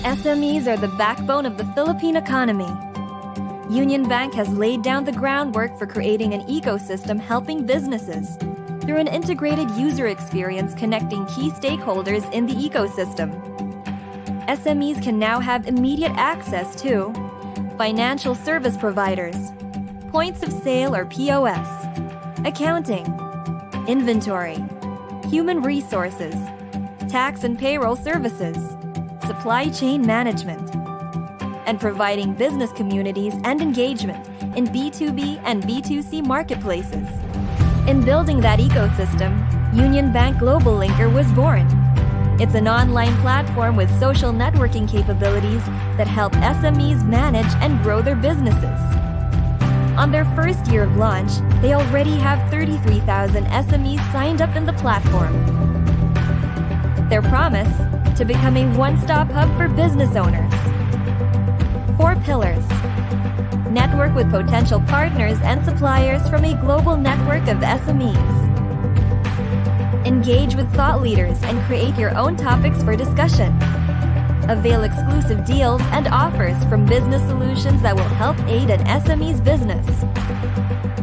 SMEs are the backbone of the Philippine economy. Unionbank has laid down the groundwork for creating an ecosystem helping businesses through an integrated user experience connecting key stakeholders in the ecosystem. SMEs can now have immediate access to financial service providers, points of sale or POS, accounting, inventory, human resources, tax and payroll services, supply chain management, and providing business communities and engagement in B2B and B2C marketplaces. In building that ecosystem, Unionbank Globallinker was born. It's an online platform with social networking capabilities that help SMEs manage and grow their businesses. On their first year of launch, they already have 33,000 SMEs signed up in the platform. Their promise: to become a one-stop hub for business owners. 4 pillars. Network with potential partners and suppliers from a global network of SMEs. Engage with thought leaders and create your own topics for discussion. Avail exclusive deals and offers from business solutions that will help aid an SME's business.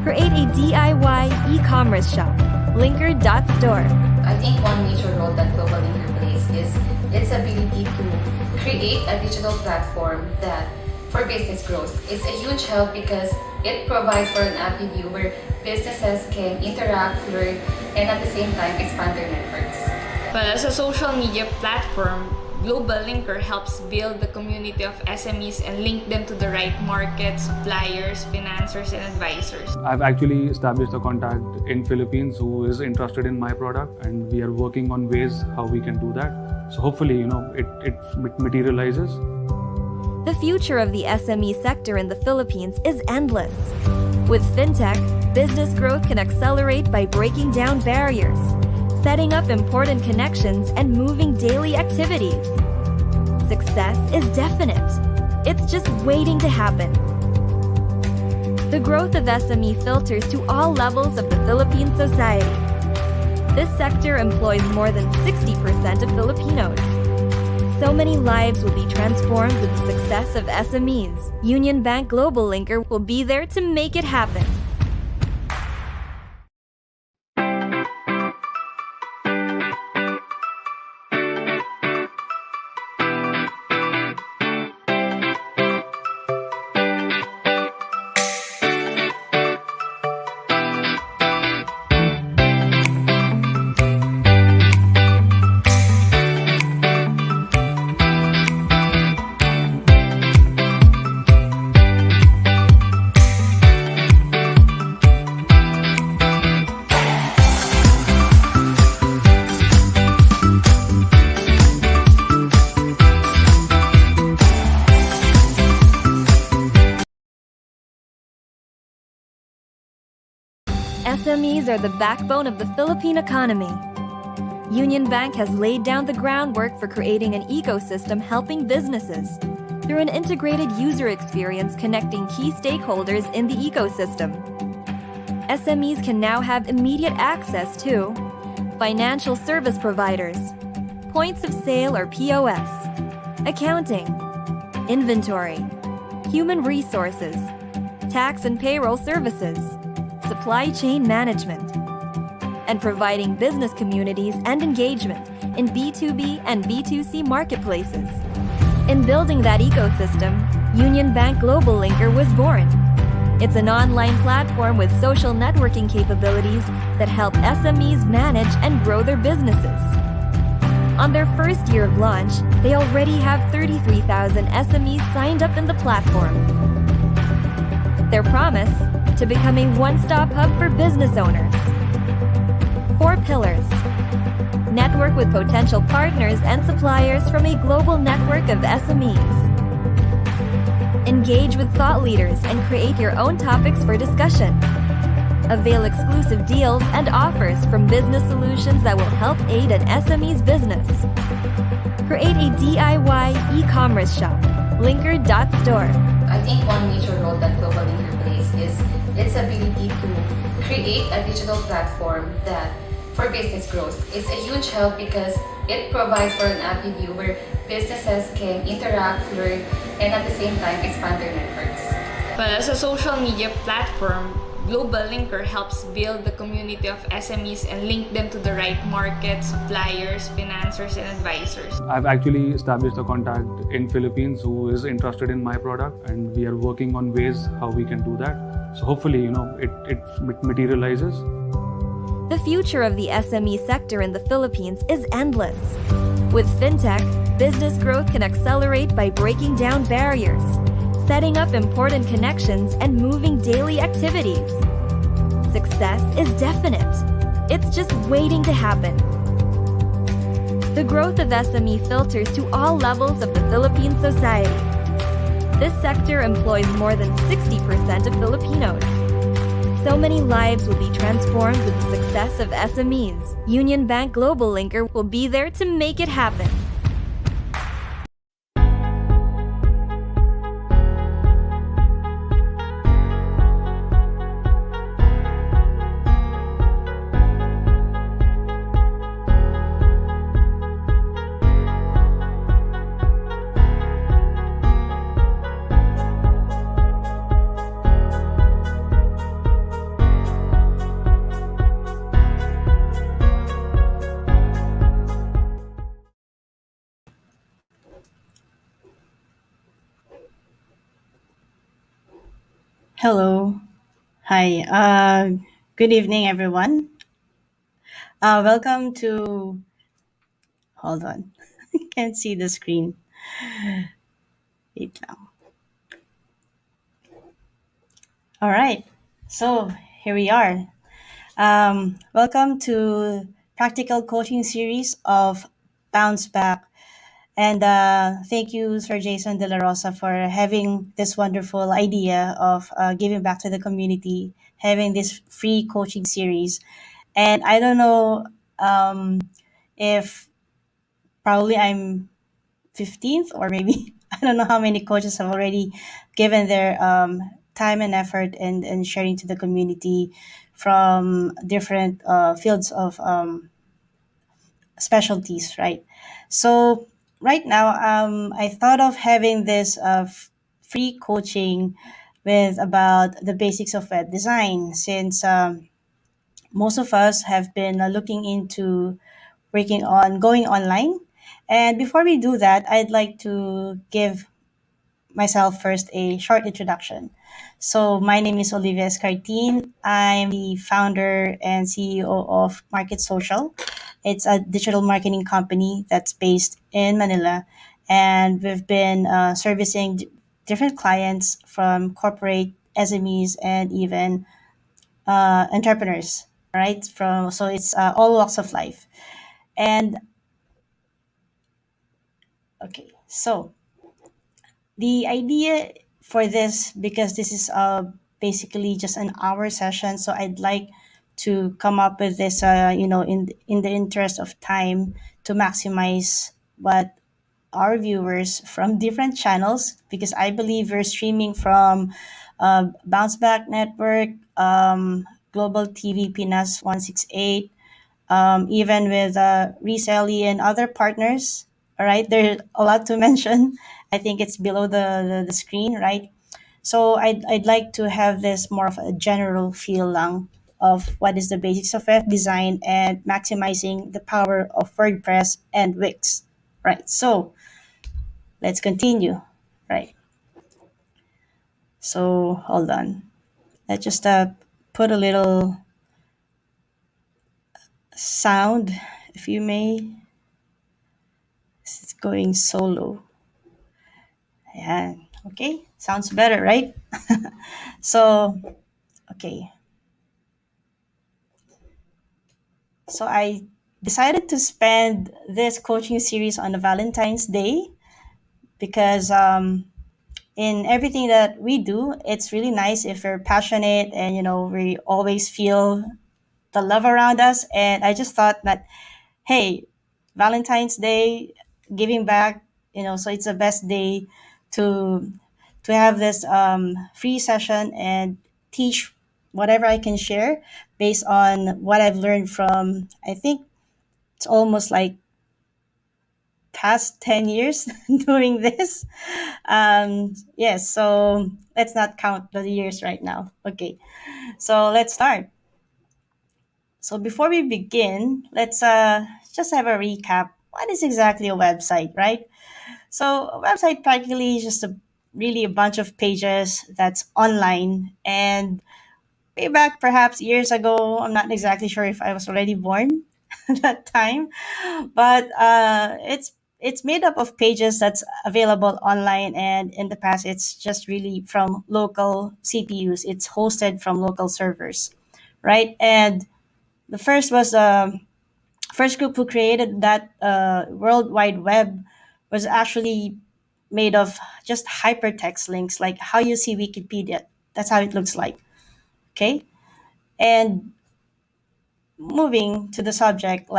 Create a DIY e-commerce shop, linker.store. I think one major role that Globallinker plays is its ability to create a digital platform that for business growth. It's a huge help because it provides for an avenue where businesses can interact, learn, and at the same time expand their networks. Well, as a social media platform, Globallinker helps build the community of SMEs and link them to the right markets, suppliers, financiers, and advisors. I've actually established a contact in Philippines who is interested in my product, and we are working on ways how we can do that. So hopefully, it materializes. The future of the SME sector in the Philippines is endless. With fintech, business growth can accelerate by breaking down barriers, setting up important connections, and moving daily activities. Success is definite. It's just waiting to happen. The growth of SME filters to all levels of the Philippine society. This sector employs more than 60% of Filipinos. So many lives will be transformed with the success of SMEs. Unionbank Globallinker will be there to make it happen. SMEs are the backbone of the Philippine economy. Unionbank has laid down the groundwork for creating an ecosystem helping businesses through an integrated user experience connecting key stakeholders in the ecosystem. SMEs can now have immediate access to financial service providers, points of sale or POS, accounting, inventory, human resources, tax and payroll services, supply chain management, and providing business communities and engagement in B2B and B2C marketplaces. In building that ecosystem, Unionbank Globallinker was born. It's an online platform with social networking capabilities that help SMEs manage and grow their businesses. On their first year of launch, they already have 33,000 SMEs signed up in the platform. Their promise: to become a one-stop hub for business owners. 4 pillars. Network with potential partners and suppliers from a global network of SMEs. Engage with thought leaders and create your own topics for discussion. Avail exclusive deals and offers from business solutions that will help aid an SME's business. Create a DIY e-commerce shop, linker.store. I think one major role that Globallinker plays is its ability to create a digital platform that for business growth. It's a huge help because it provides for an avenue where businesses can interact, learn, and at the same time expand their networks. Well, as a social media platform, Globallinker helps build the community of SMEs and link them to the right markets, suppliers, financiers, and advisors. I've actually established a contact in Philippines who is interested in my product, and we are working on ways how we can do that. So hopefully, it materializes. The future of the SME sector in the Philippines is endless. With fintech, business growth can accelerate by breaking down barriers, setting up important connections, and moving daily activities. Success is definite. It's just waiting to happen. The growth of SME filters to all levels of the Philippine society. This sector employs more than 60% of Filipinos. So many lives will be transformed with the success of SMEs. Unionbank Globallinker will be there to make it happen. Hello. Hi. Good evening, everyone. Welcome to. Hold on. I can't see the screen. Wait lang. All right. So here we are. Welcome to practical coaching series of Bounce Back. And thank you, Sir Jason De La Rosa, for having this wonderful idea of giving back to the community, having this free coaching series. And I don't know if probably I'm 15th or maybe I don't know how many coaches have already given their time and effort and sharing to the community from different fields of specialties, right? So right now, I thought of having this free coaching with about the basics of web design since most of us have been looking into working on going online. And before we do that, I'd like to give myself first a short introduction. So, my name is Olive Escartin. I'm the founder and CEO of Marketsocial. It's a digital marketing company that's based in Manila. And we've been servicing different clients from corporate SMEs and even entrepreneurs, right? From so it's all walks of life. And okay, so the idea for this, because this is basically just an hour session, so I'd like to come up with this, in the interest of time, to maximize what our viewers from different channels, because I believe we're streaming from Bounce Back Network, Global TV, Pinas 168, even with Resellee and other partners. All right, there's a lot to mention. I think it's below the screen, right? So I'd like to have this more of a general feel lang of what is the basics of web design and maximizing the power of WordPress and Wix. Right. So let's continue. Right. So hold on. Let's just put a little sound, if you may. It's going solo. Yeah. Okay. Sounds better, right? So, okay. So I decided to spend this coaching series on a Valentine's Day because in everything that we do, it's really nice if we're passionate and we always feel the love around us. And I just thought that, hey, Valentine's Day, giving back, so it's the best day to have this free session and teach whatever I can share based on what I've learned from, I think it's almost like past 10 years doing this. Yes, so let's not count the years right now. Okay, so let's start. So before we begin, let's just have a recap. What is exactly a website, right? So a website practically is just a really a bunch of pages that's online. And way back perhaps years ago, I'm not exactly sure if I was already born at that time, but it's made up of pages that's available online, and in the past it's just really from local CPUs. It's hosted from local servers, right? And the first group who created that World Wide Web was actually made of just hypertext links, like how you see Wikipedia. That's how it looks like. Okay. And moving to the subject,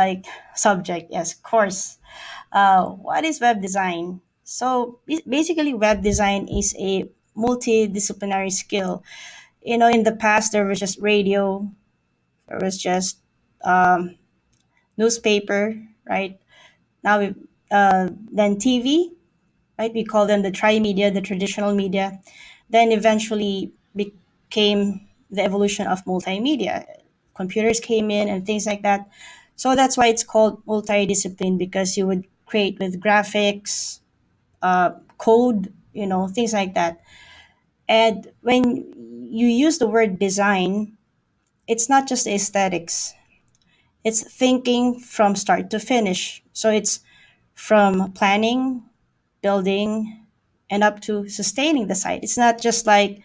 yes, course. What is web design? So basically, web design is a multidisciplinary skill. In the past, there was just radio, there was just newspaper, right? Now then TV, right? We call them the tri-media, the traditional media. Then eventually became the evolution of multimedia. Computers came in and things like that. So that's why it's called multidiscipline, because you would create with graphics, code, things like that. And when you use the word design, it's not just aesthetics. It's thinking from start to finish. So it's from planning, building, and up to sustaining the site. It's not just like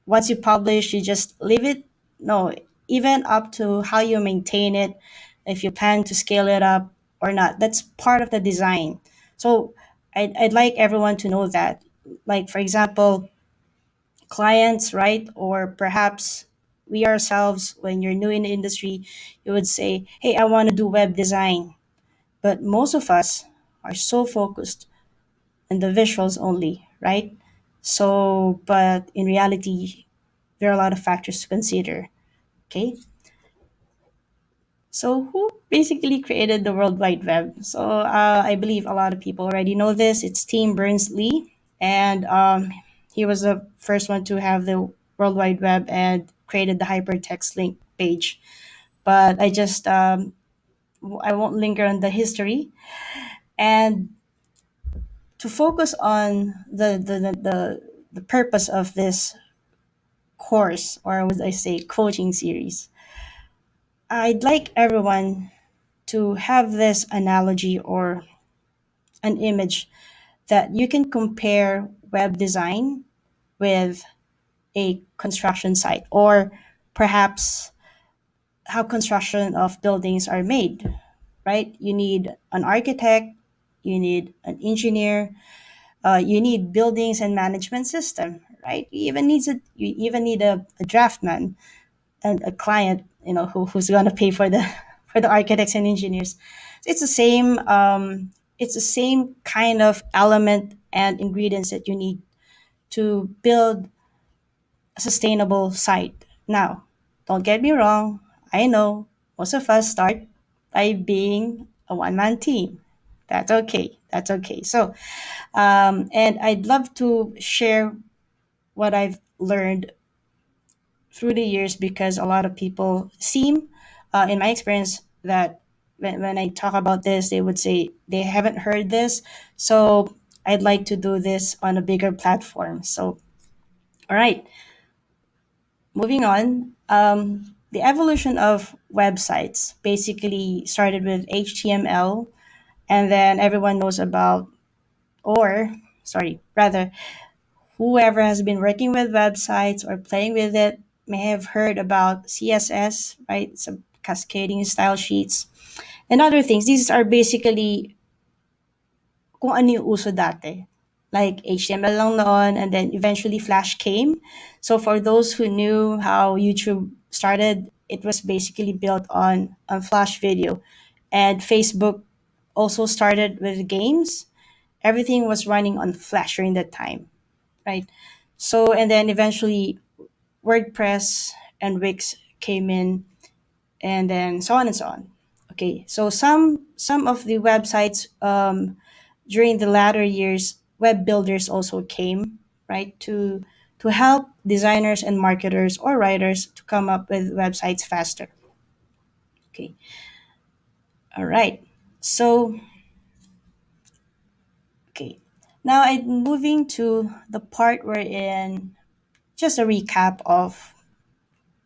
once you publish, you just leave it. No, even up to how you maintain it, if you plan to scale it up or not. That's part of the design. So I'd like everyone to know that. Like, for example, clients, right? Or perhaps we ourselves, when you're new in the industry, you would say, hey, I want to do web design. But most of us are so focused on the visuals only, right? So, but in reality, there are a lot of factors to consider. Okay. So, who basically created the World Wide Web? So, I believe a lot of people already know this. It's Tim Berners-Lee, and he was the first one to have the World Wide Web and created the hypertext link page. But I won't linger on the history. And to focus on the purpose of this course, or would I say coaching series, I'd like everyone to have this analogy or an image that you can compare web design with a construction site, or perhaps how construction of buildings are made, right? You need an architect, you need an engineer, you need buildings and management system, right? You even need a draftman and a client, who's going to pay for the for the architects and engineers. It's the same. It's the same kind of element and ingredients that you need to build a sustainable site. Now, don't get me wrong. I know most of us start by being a one-man team. That's okay. That's okay. So, and I'd love to share what I've learned through the years, because a lot of people seem, in my experience, that when I talk about this, they would say they haven't heard this. So I'd like to do this on a bigger platform. So, all right, moving on. The evolution of websites basically started with HTML, and then everyone knows about, or sorry, rather, whoever has been working with websites or playing with it may have heard about CSS, right? Some cascading style sheets and other things. These are basically kung ano yung uso dati. Like HTML lang noon, and then eventually Flash came. So for those who knew how YouTube started, it was basically built on Flash video. And Facebook also started with games. Everything was running on Flash during that time, right? So, and then eventually WordPress and Wix came in, and then so on and so on. Okay, so some of the websites during the latter years, web builders also came, right, to help designers and marketers or writers to come up with websites faster. Okay, all right. So okay, now I'm moving to the part wherein just a recap of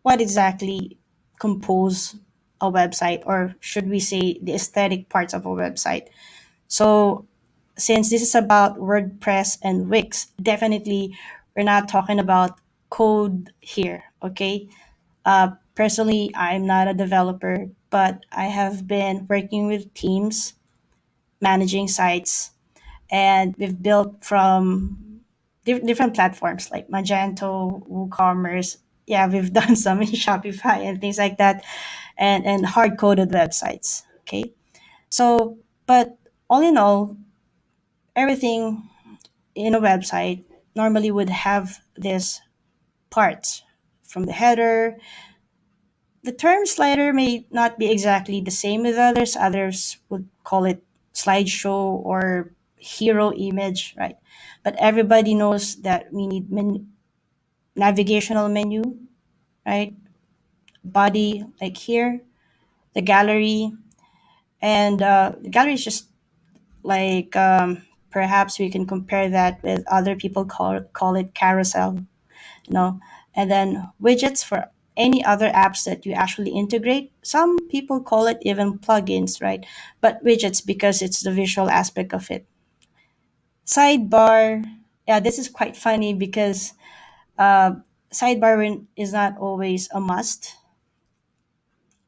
what exactly compose a website, or should we say the aesthetic parts of a website. So since this is about WordPress and Wix, definitely we're not talking about code here, okay? Personally, I'm not a developer, but I have been working with teams managing sites, and we've built from different platforms like Magento, WooCommerce. Yeah, we've done some in Shopify and things like that, and hard coded websites. Okay, so but all in all, everything in a website normally would have this parts from the header. The term slider may not be exactly the same with others. Others would call it slideshow or hero image, right? But everybody knows that we need navigational menu, right? Body, like here, the gallery, and the gallery is just like perhaps we can compare that with other people call it carousel, you know, and then widgets for any other apps that you actually integrate. Some people call it even plugins, right? But widgets because it's the visual aspect of it. Sidebar, yeah, this is quite funny because uh, is not always a must.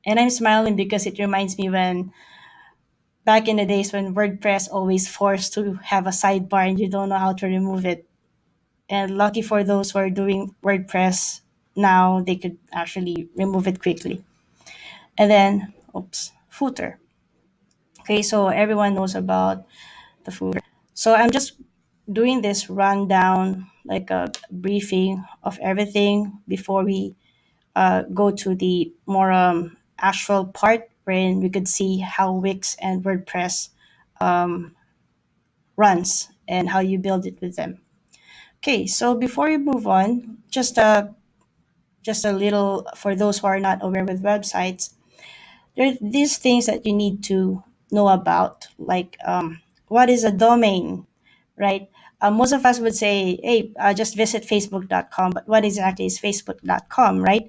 And I'm smiling because it reminds me when back in the days when WordPress always forced to have a sidebar and you don't know how to remove it. And lucky for those who are doing WordPress now, they could actually remove it quickly. And then, oops, footer. Okay, so everyone knows about the footer. So I'm just doing this rundown, like a briefing of everything before we go to the more actual part wherein we could see how Wix and WordPress runs and how you build it with them. Okay, so before we move on, just a little for those who are not aware with websites, there are these things that you need to know about, like what is a domain, right? Most of us would say, hey, just visit facebook.com, but what exactly is facebook.com, right?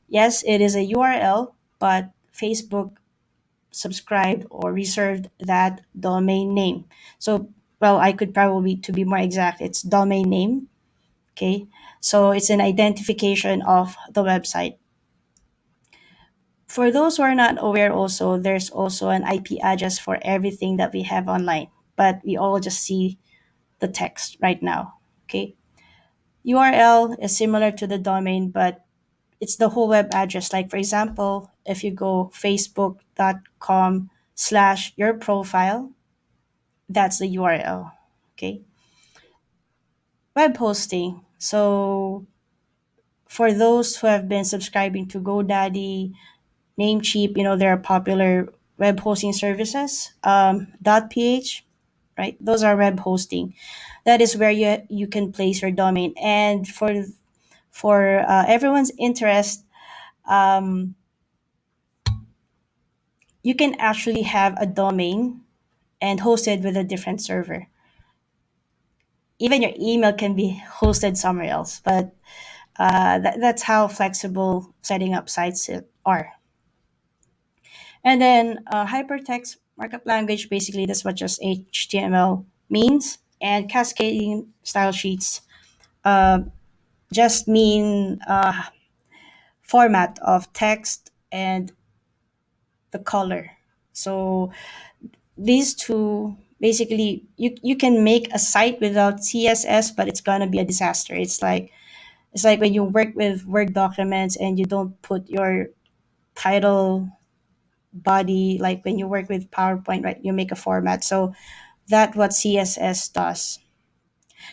Yes, it is a URL, but Facebook subscribed or reserved that domain name. So, well, I could probably, to be more exact, it's domain name. Okay, so it's an identification of the website. For those who are not aware, also, there's also an IP address for everything that we have online, but we all just see the text right now. Okay, URL is similar to the domain, but it's the whole web address. Like, for example, if you go facebook.com/your profile, that's the URL. Okay, web hosting. So, for those who have been subscribing to GoDaddy, Namecheap, there are popular web hosting services. .ph, right? Those are web hosting. That is where you can place your domain. And for everyone's interest, um, you can actually have a domain and host it with a different server. Even your email can be hosted somewhere else, but that's how flexible setting up sites are. And then hypertext markup language, basically that's what just HTML means. And cascading style sheets just mean format of text and the color. So these two, basically you can make a site without CSS, but it's gonna be a disaster. It's like when you work with Word documents and you don't put your title body, like when you work with PowerPoint, right? You make a format. So that what CSS does.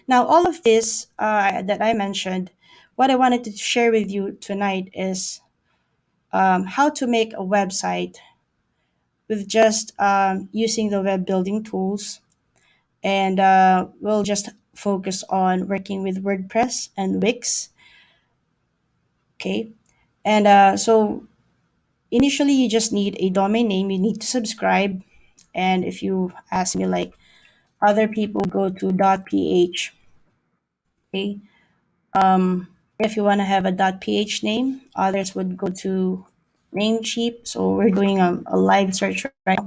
Now, all of this that I mentioned what I wanted to share with you tonight is how to make a website with just using the web building tools. And we'll just focus on working with WordPress and Wix. Okay. And so initially, you just need a domain name. You need to subscribe. And if you ask me, like other people go to .ph. Okay. If you want to have a .ph name, others would go to Namecheap. So we're doing a live search right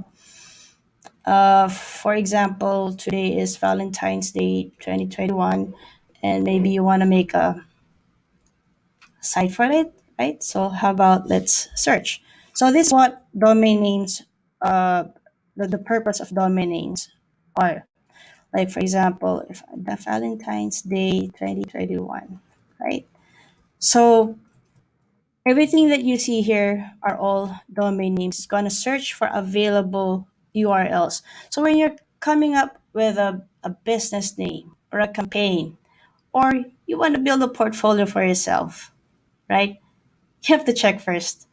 now. For example, today is Valentine's Day 2021, and maybe you want to make a site for it, right? So how about let's search. So this is what domain names, uh, the purpose of domain names are. Like for example, if the Valentine's Day 2021, right? So everything that you see here are all domain names. It's going to search for available URLs. So when you're coming up with a business name or a campaign, or you want to build a portfolio for yourself, right? You have to check first.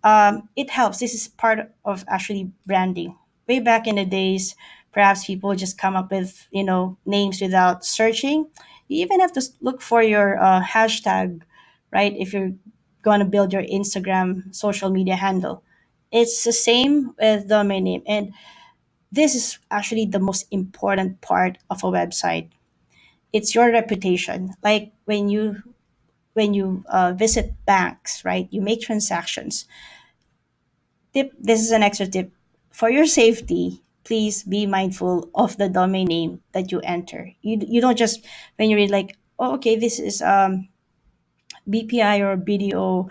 It helps. This is part of actually branding. Way back in the days, perhaps people just come up with names without searching. You even have to look for your hashtag, right? If you're going to build your Instagram social media handle, it's the same with domain name, and this is actually the most important part of a website. It's your reputation. Like when you visit banks, right? You make transactions. Tip, this is an extra tip. For your safety, please be mindful of the domain name that you enter. You don't just, when you read like, oh, okay, this is BPI or BDO.com.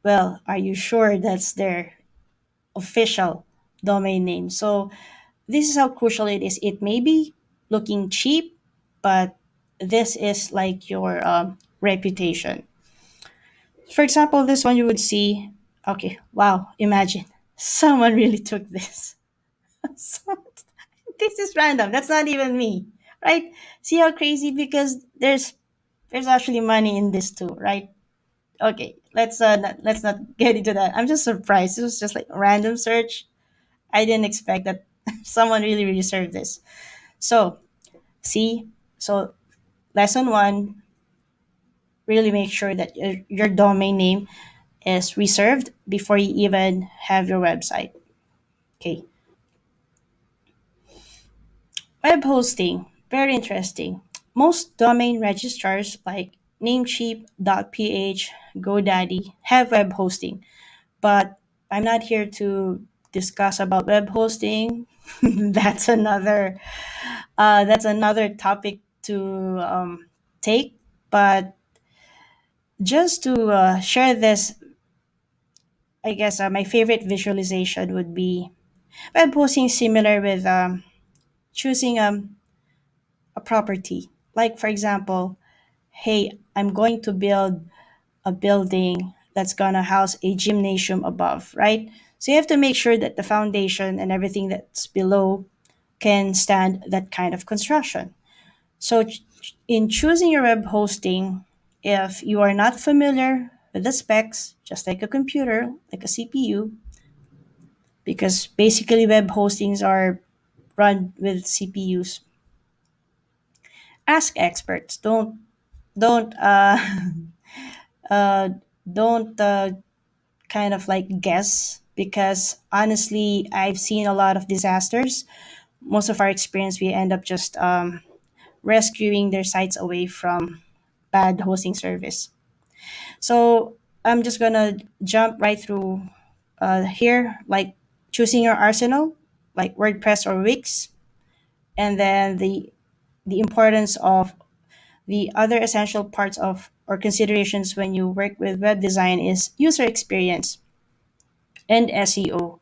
Well, are you sure that's their official domain name? So this is how crucial it is. It may be looking cheap, but this is like your reputation. For example, this one you would see, okay, wow, imagine someone really took this. So, this is random. That's not even me, right? See how crazy, because there's actually money in this too, right? Okay, let's not get into that. I'm just surprised. It was just like a random search. I didn't expect that someone really reserved this. So, see, so lesson one, really make sure that your domain name is reserved before you even have your website. Okay. Web hosting, very interesting. Most domain registrars like Namecheap.ph, GoDaddy have web hosting, but I'm not here to discuss about web hosting. That's another topic to take. But just to share this, I guess my favorite visualization would be web hosting, similar with choosing a property. Like, for example, hey, I'm going to build a building that's going to house a gymnasium above, right? So you have to make sure that the foundation and everything that's below can stand that kind of construction. So, in choosing your web hosting, if you are not familiar with the specs, just like a computer, like a CPU, because basically web hostings are run with CPUs, ask experts. Don't uh, don't kind of like guess, because honestly, I've seen a lot of disasters. Most of our experience, we end up just rescuing their sites away from bad hosting service. So I'm just gonna jump right through here, like choosing your arsenal, like WordPress or Wix, and then the importance of the other essential parts of or considerations when you work with web design is user experience and SEO.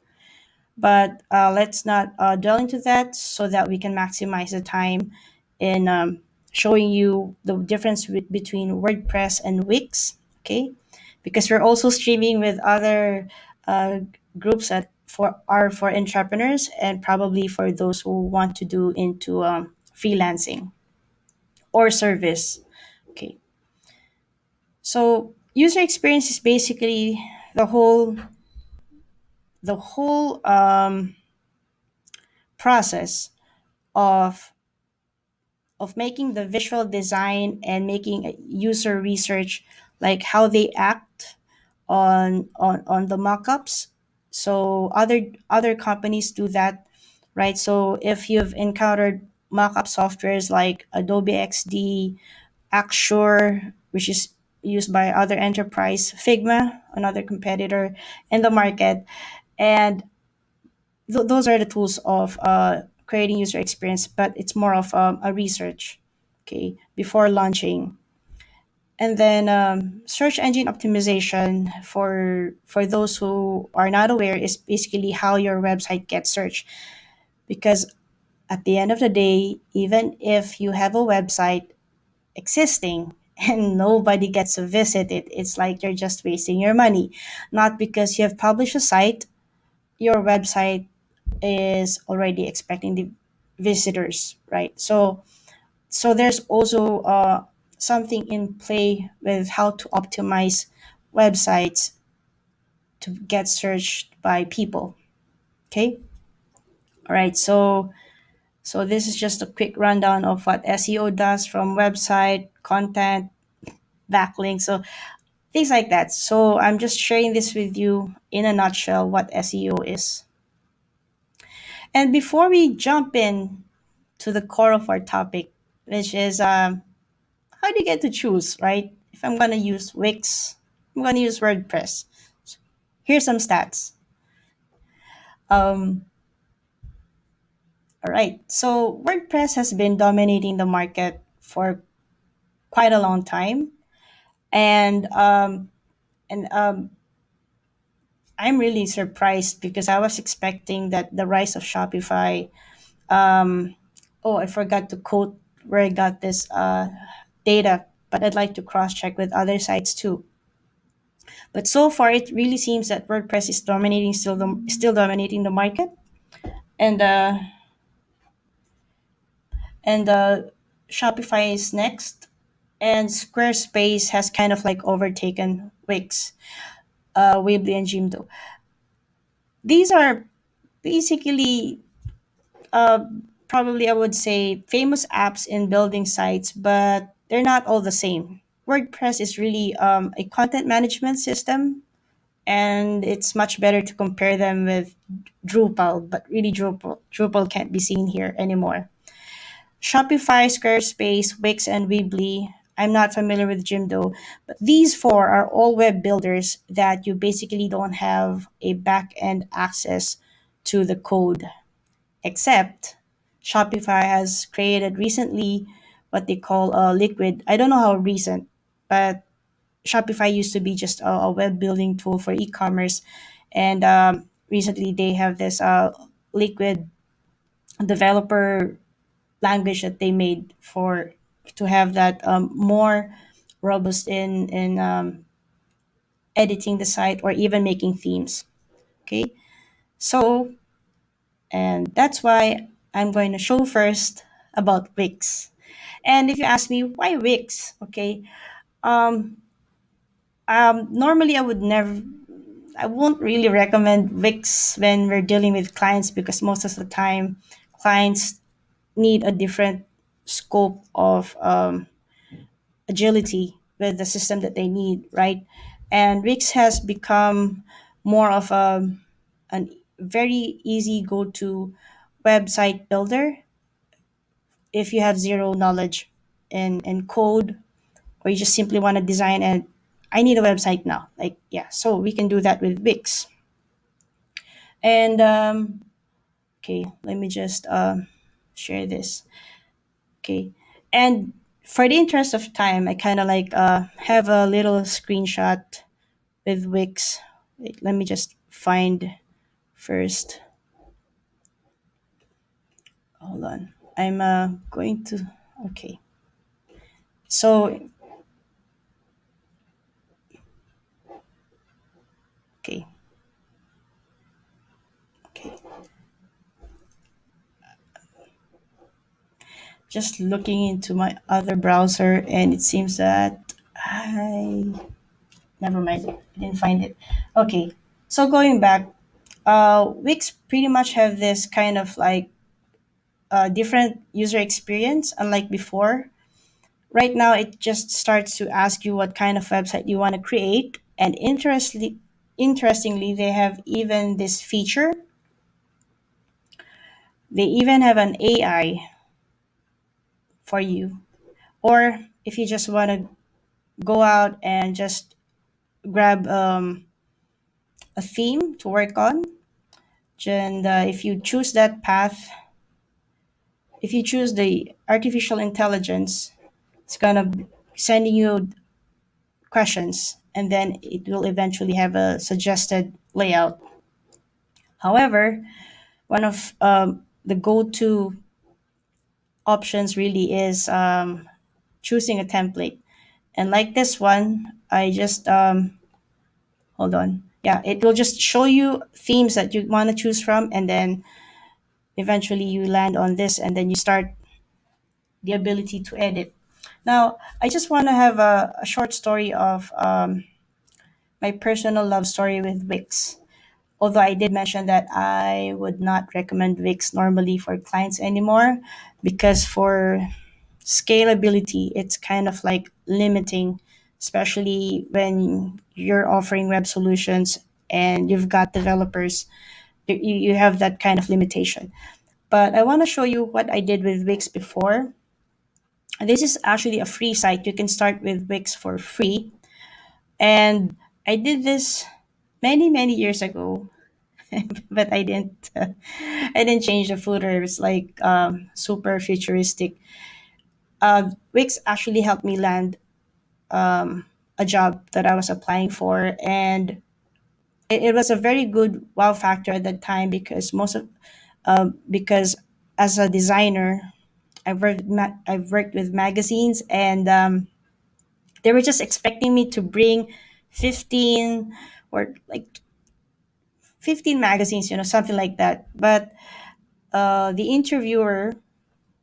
But let's not dwell into that, so that we can maximize the time in showing you the difference between WordPress and Wix. Okay, because we're also streaming with other uh, groups that for entrepreneurs, and probably for those who want to do into freelancing or service. Okay. So user experience is basically the whole process of making the visual design and making a user research, like how they act on the mockups. So other companies do that, right? So if you've encountered mockup softwares like Adobe XD, Axure, which is used by other enterprise, Figma, another competitor in the market, and those are the tools of creating user experience, but it's more of a research, okay, before launching. And then search engine optimization, for those who are not aware, is basically how your website gets searched. Because at the end of the day, even if you have a website existing and nobody gets to visit it, it's like you're just wasting your money. Not because you have published a site, your website is already expecting the visitors, right? So there's also something in play with how to optimize websites to get searched by people. Okay, all right. So this is just a quick rundown of what SEO does, from website content, backlinks, so things like that. So I'm just sharing this with you in a nutshell what SEO is. And before we jump in to the core of our topic, which is how do you get to choose, right? If I'm gonna use Wix, I'm gonna use WordPress. Here's some stats. Um, all right, so WordPress has been dominating the market for quite a long time, and I'm really surprised because I was expecting that the rise of Shopify. Oh, I forgot to quote where I got this data, but I'd like to cross check with other sites too. But so far, it really seems that WordPress is still dominating the market, and Shopify is next, and Squarespace has kind of like overtaken Wix, Weebly, and Jimdo. These are basically probably, I would say, famous apps in building sites, but they're not all the same. WordPress is really a content management system, and it's much better to compare them with Drupal, but really Drupal can't be seen here anymore. Shopify, Squarespace, Wix, and Weebly. I'm not familiar with Jimdo, but these four are all web builders that you basically don't have a back end access to the code, except Shopify has created recently what they call a liquid. I don't know how recent, but Shopify used to be just a web building tool for e-commerce, and recently they have this liquid developer language that they made for to have that more robust in editing the site or even making themes. Okay, so and that's why I'm going to show first about Wix. And if you ask me why Wix, okay, um, normally I won't really recommend Wix when we're dealing with clients, because most of the time clients need a different scope of agility with the system that they need, right? And Wix has become more of an very easy go-to website builder if you have zero knowledge in code, or you just simply want to design and I need a website now. Like, yeah, so we can do that with Wix. And okay, let me just share this. Okay, and for the interest of time, I kind of like have a little screenshot with Wix. Wait, let me just find first. Hold on. I'm going to. Okay. So, okay. Okay. Just looking into my other browser, and it seems that I never mind. I didn't find it. Okay. So going back, Wix pretty much have this kind of like different user experience, unlike before. Right now, it just starts to ask you what kind of website you want to create, and interestingly, they have even this feature. They even have an AI for you, or if you just want to go out and just grab a theme to work on, and if you choose that path, if you choose the artificial intelligence, it's gonna sending you questions, and then it will eventually have a suggested layout. However, one of the go-to options really is choosing a template. And like this one, I just hold on. Yeah, it will just show you themes that you want to choose from, and then eventually you land on this, and then you start the ability to edit. Now, I just want to have a short story of my personal love story with Wix. Although I did mention that I would not recommend Wix normally for clients anymore, because for scalability, it's kind of like limiting, especially when you're offering web solutions and you've got developers. You have that kind of limitation. But I want to show you what I did with Wix before. This is actually a free site. You can start with Wix for free. And I did this many years ago, but I didn't change the footer. It's like super futuristic. Wix actually helped me land a job that I was applying for, and it was a very good wow factor at that time, because because as a designer, I've worked with magazines, and they were just expecting me to bring 15 or like 15 magazines, something like that. But the interviewer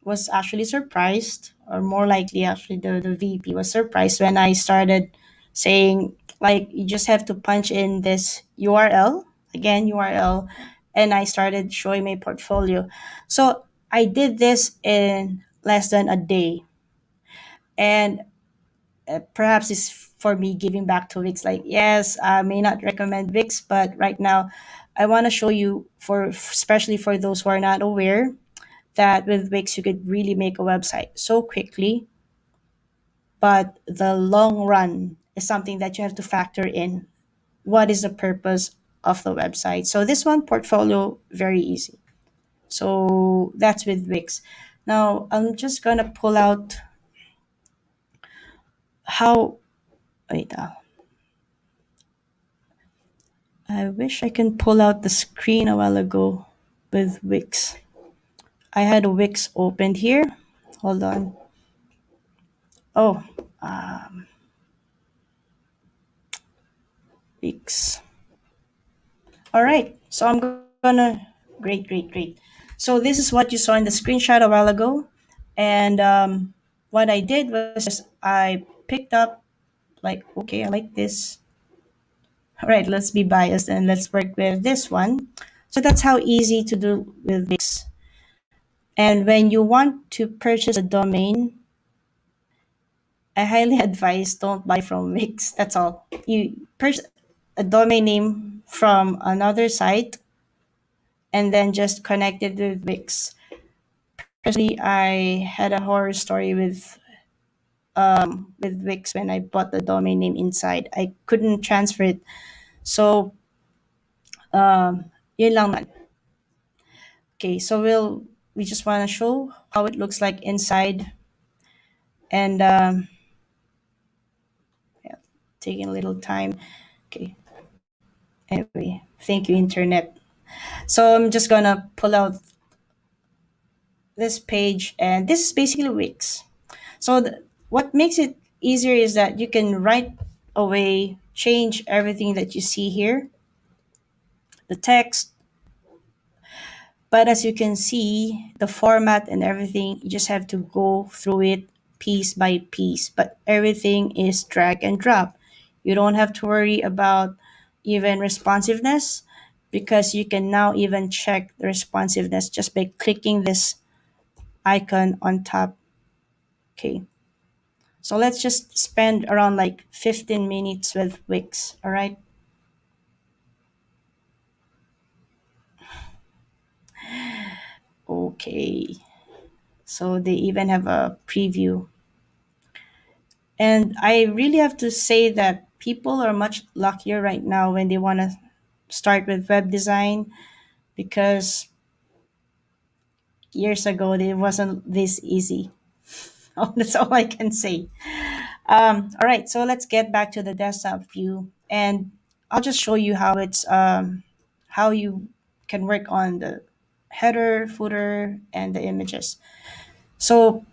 was actually surprised, or more likely, actually, the VP was surprised when I started saying, like, you just have to punch in this URL, again, URL, and I started showing my portfolio. So I did this in less than a day. And perhaps it's for me giving back to Wix. Like, yes, I may not recommend Wix, but right now, I want to show you, for especially for those who are not aware, that with Wix you could really make a website so quickly, but the long run is something that you have to factor in. What is the purpose of the website? So this one, portfolio, very easy. So that's with Wix. Now I'm just gonna pull out how. Wait, I wish I can pull out the screen a while ago with Wix. I had a Wix opened here. Hold on. Oh, Wix. All right. So I'm gonna. Great. So this is what you saw in the screenshot a while ago. And what I did was just I picked up, like, okay, I like this. All right, let's be biased and let's work with this one. So that's how easy to do with Wix. And when you want to purchase a domain, I highly advise don't buy from Wix. That's all. You purchase a domain name from another site, and then just connect it with Wix. Personally, I had a horror story with Wix when I bought the domain name inside. I couldn't transfer it. So, yun lang man. Okay, so we just want to show how it looks like inside, and yeah, taking a little time. Okay. Anyway, thank you, internet. So I'm just gonna pull out this page, and this is basically Wix. So what makes it easier is that you can right away change everything that you see here, the text. But as you can see, the format and everything, you just have to go through it piece by piece, but everything is drag and drop. You don't have to worry about even responsiveness because you can now even check the responsiveness just by clicking this icon on top. Okay. So let's just spend around like 15 minutes with Wix. All right. Okay. So they even have a preview. And I really have to say that people are much luckier right now when they want to start with web design because years ago it wasn't this easy. Oh, that's all I can say. All right, so let's get back to the desktop view, and I'll just show you how you can work on the header, footer, and the images. So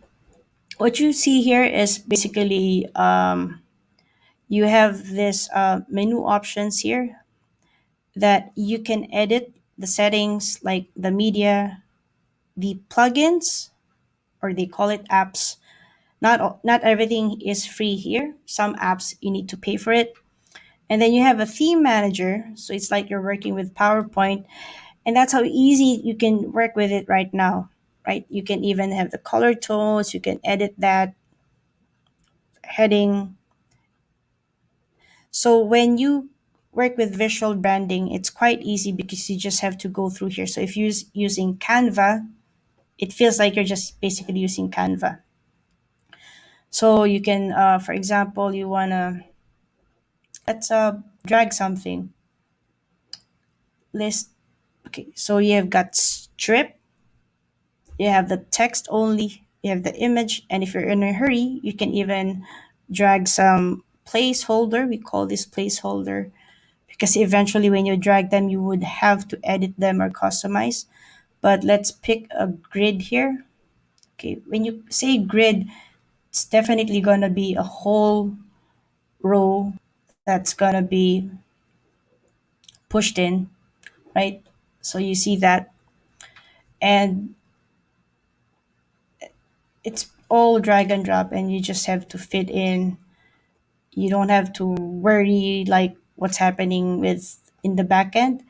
what you see here is basically you have this menu options here that you can edit the settings like the media, the plugins, or they call it apps. Not everything is free here. Some apps you need to pay for it. And then you have a theme manager, so it's like you're working with PowerPoint, and that's how easy you can work with it right now. Right? You can even have the color tones, you can edit that heading. So when you work with visual branding, it's quite easy because you just have to go through here. So if you're using Canva, it feels like you're just basically using Canva. So you can, for example, you wanna let's drag something list. Okay, so you have got strip, you have the text only, you have the image, and if you're in a hurry, you can even drag some placeholder. We call this placeholder because eventually when you drag them, you would have to edit them or customize. But let's pick a grid here. Okay, when you say grid, it's definitely gonna be a whole row that's gonna be pushed in, right? So you see that, and it's all drag and drop, and you just have to fit in. You don't have to worry like what's happening with in the back end.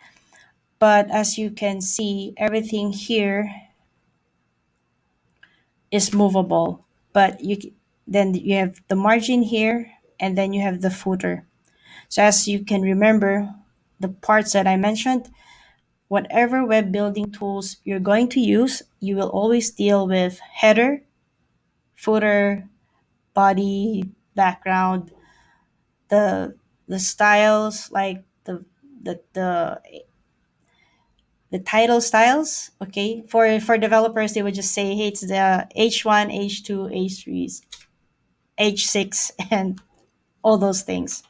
But as you can see, everything here is movable. But then you have the margin here, and then you have the footer. So as you can remember, the parts that I mentioned, whatever web building tools you're going to use, you will always deal with header, footer, body, background, the the styles like the the the title styles. Okay, for developers, they would just say, hey, it's the H1, H2, H3, H6, and all those things.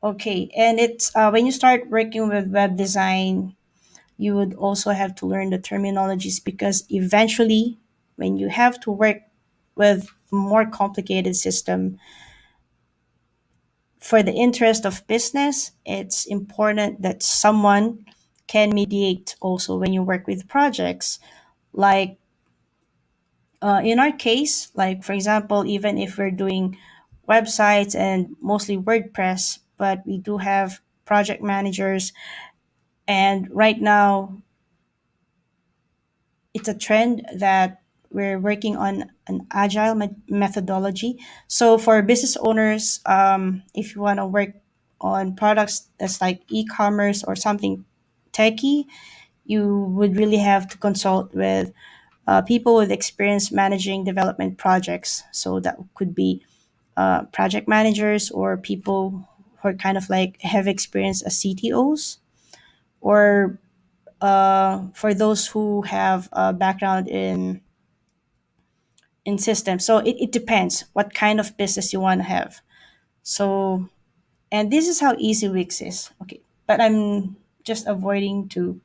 Okay, and it's when you start working with web design, you would also have to learn the terminologies because eventually, when you have to work with more complicated system, for the interest of business, it's important that someone can mediate also when you work with projects. Like in our case, like for example, even if we're doing websites and mostly WordPress, but we do have project managers. And right now, it's a trend that we're working on an agile methodology. So for business owners, if you want to work on products that's like e-commerce or something techy, you would really have to consult with people with experience managing development projects. So that could be project managers or people who are kind of like have experience as CTOs, or for those who have a background in systems. So it depends what kind of business you want to have. So, and this is how easy Wix is. Okay, but I'm just avoiding to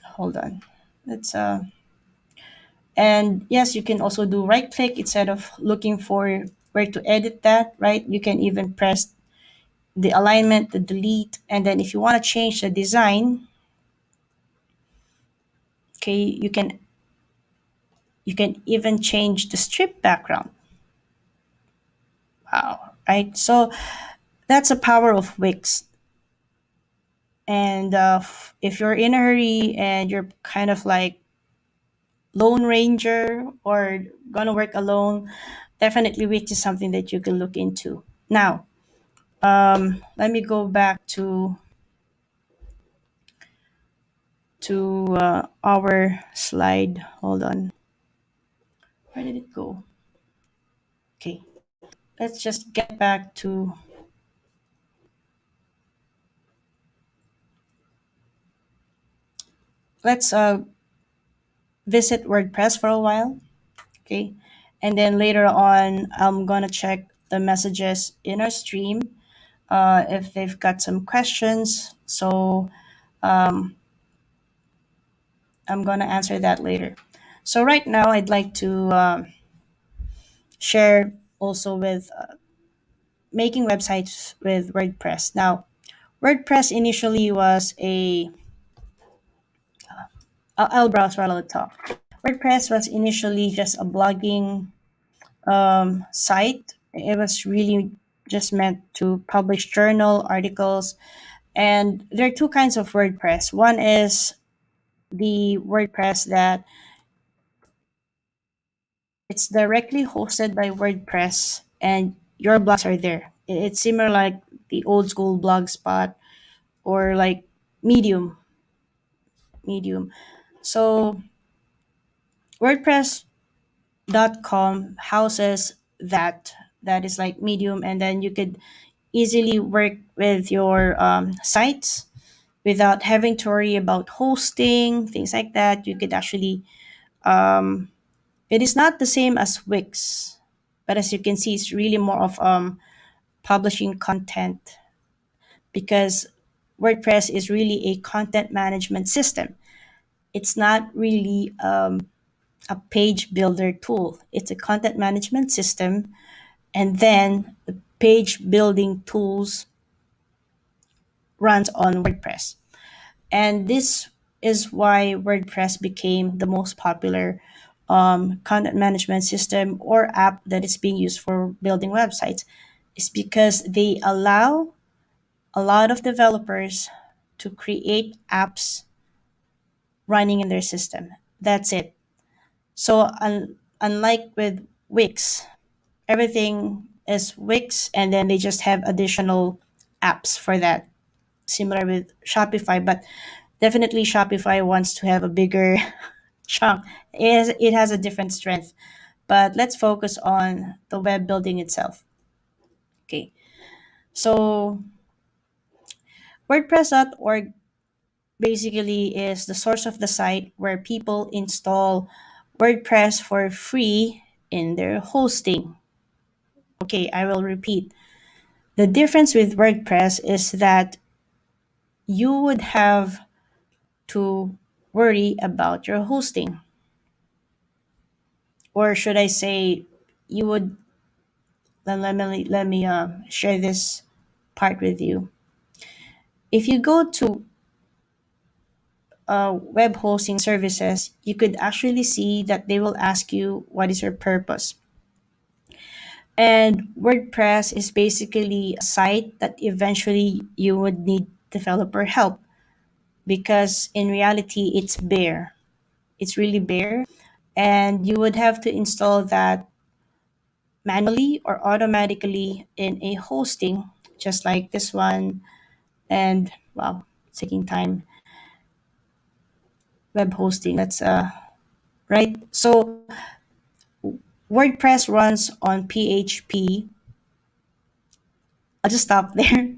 hold on. Let's and yes, you can also do right click instead of looking for where to edit that, right? You can even press the alignment, the delete, and then if you want to change the design, okay, you can You can even change the strip background. Wow, right? So that's the power of Wix. And if you're in a hurry and you're kind of like lone ranger or gonna work alone, definitely Wix is something that you can look into. Now, let me go back to our slide. Hold on. Where did it go? Okay, let's just get back to. Let's visit WordPress for a while. Okay, and then later on, I'm gonna check the messages in our stream if they've got some questions. So I'm gonna answer that later. So right now, I'd like to share also with making websites with WordPress. Now, WordPress initially was a I'll browse while I talk. WordPress was initially just a blogging site. It was really just meant to publish journal articles. And there are two kinds of WordPress. One is the WordPress that it's directly hosted by WordPress and your blogs are there. It's similar like the old school blogspot or like Medium. Medium. So WordPress.com houses that is like Medium, and then you could easily work with your sites without having to worry about hosting things like that. You could actually it is not the same as Wix, but as you can see, it's really more of publishing content because WordPress is really a content management system. It's not really a page builder tool. It's a content management system, and then the page building tools runs on WordPress. And this is why WordPress became the most popular content management system or app that is being used for building websites. Is because they allow a lot of developers to create apps running in their system. That's it. So unlike with Wix, everything is Wix, and then they just have additional apps for that. Similar with Shopify, but definitely Shopify wants to have a bigger chunk. It has a different strength. But let's focus on the web building itself. Okay. So WordPress.org basically is the source of the site where people install WordPress for free in their hosting. Okay, I will repeat. The difference with WordPress is that you would have to worry about your hosting. Or should I say, you would, let me share this part with you. If you go to web hosting services, you could actually see that they will ask you what is your purpose. And WordPress is basically a site that eventually you would need developer help because in reality it's bare. It's really bare, and you would have to install that manually or automatically in a hosting just like this one. And wow, it's taking time. Web hosting, that's right. So WordPress runs on PHP. I'll just stop there.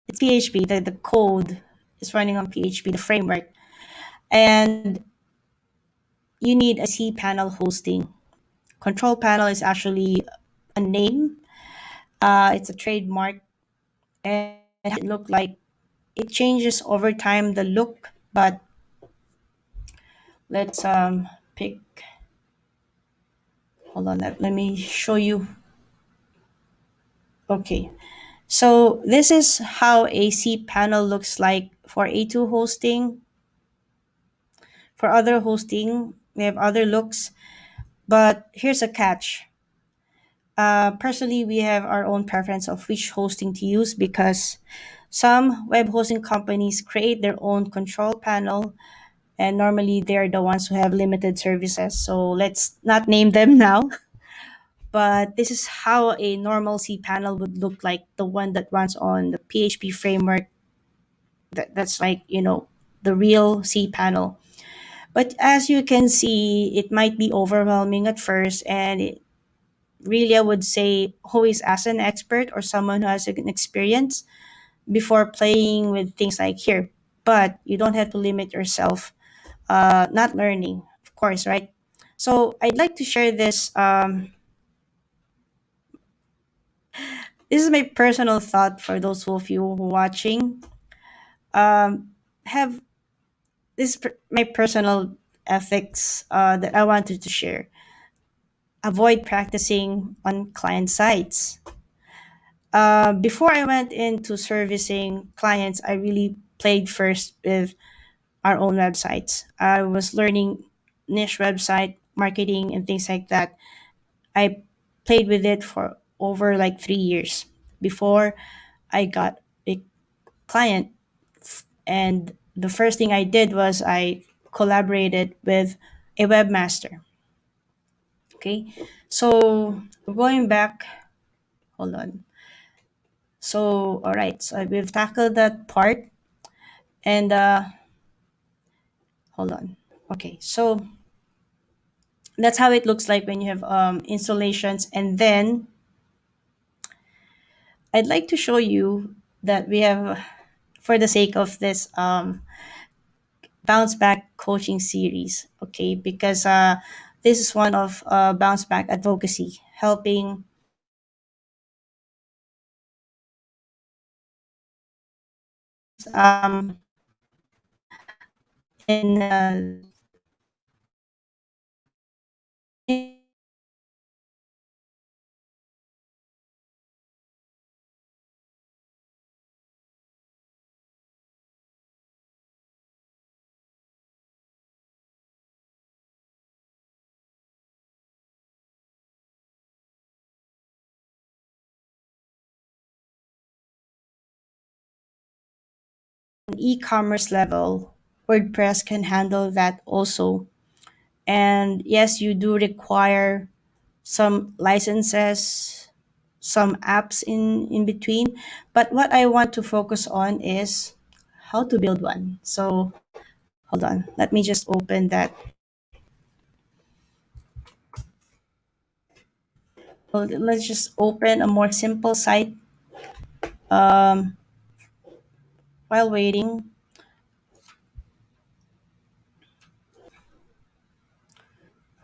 It's PHP. The code is running on PHP, the framework. And you need a cPanel hosting. Control panel is actually a name. It's a trademark, and it look like it changes over time the look. But let's pick. Hold on, let me show you. Okay, so this is how a cPanel looks like for A2 hosting. For other hosting, they have other looks. But here's a catch. Personally, we have our own preference of which hosting to use because some web hosting companies create their own control panel, and normally they're the ones who have limited services. So let's not name them now. But this is how a normal cPanel would look like, the one that runs on the PHP framework. That's like, the real cPanel. But as you can see, it might be overwhelming at first, and really, I would say always ask an expert or someone who has an experience before playing with things like here. But you don't have to limit yourself, not learning, of course, right? So I'd like to share this. This is my personal thought for those of you who are watching. Have my personal ethics that I wanted to share. Avoid practicing on client sites. Before I went into servicing clients, I really played first with our own websites. I was learning niche website marketing and things like that. I played with it for over like 3 years before I got a client. And the first thing I did was I collaborated with a webmaster. Okay. So going back, hold on. So, all right. So we've tackled that part. And hold on. Okay. So that's how it looks like when you have installations. And then I'd like to show you that we have, for the sake of this bounce back coaching series, okay, because this is one of bounce back advocacy, helping um, in e-commerce level. WordPress can handle that also. And yes, you do require some licenses, some apps in between. But what I want to focus on is how to build one. So hold on, let me just open that. Well, let's just open a more simple site while waiting.